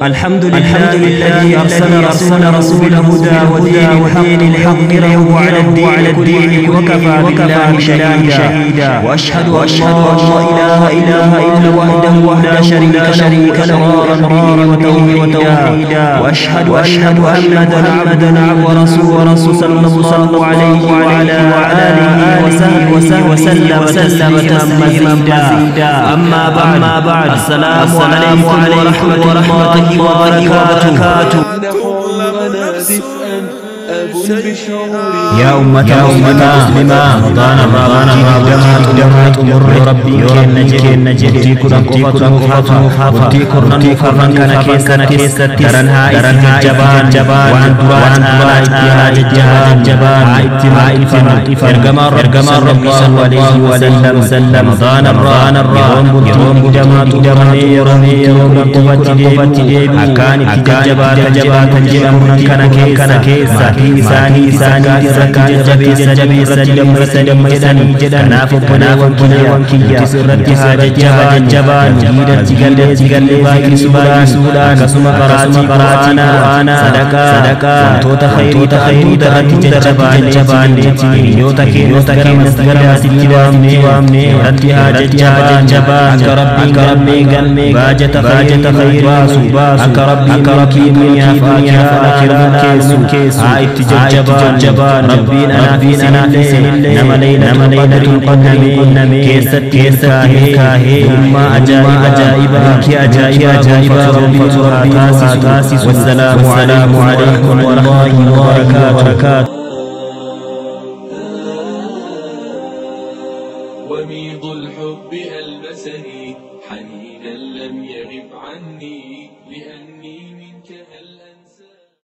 الحمد لله الذي أرسل رسوله هدى ودين الحق له على الدين وكفى بالله شهيدا وأشهد أن لا إله إلا وحده لا شريك له إقرارا به وتوحيدا وأشهد أن محمدا عبده ورسوله صلى الله عليه وعلى آله وصحبه وسلم تسليما مزيدا. أما بعد السلام عليكم ورحمة الله وبركاته. يا أمة مسلمة رمضان دمات مر ربي كن نجد كرن خافا كرن كان كيس درنها جبان وان درات جهاد جبان ارجمان ربي صلى الله عليه وسلم رمضان يوم دمات رمي أكان جبان كان كيس إساني إسرك جبي سجم جدن وانكيا تسرت جبان جيدت باقي سودان كسم قراتي صدقا توت خير درت جبان يوتا نسغر وامني رتها جبان كربي قلبي باجت خير أكربي من يافاكران كيس جبان ربنا نملينا القدم كيست كاهي ثم أجائبا ربي والسلام عليكم ورحمة الله وبركاته. وميض الحب ألبسني حنينا لم يغب عني لأني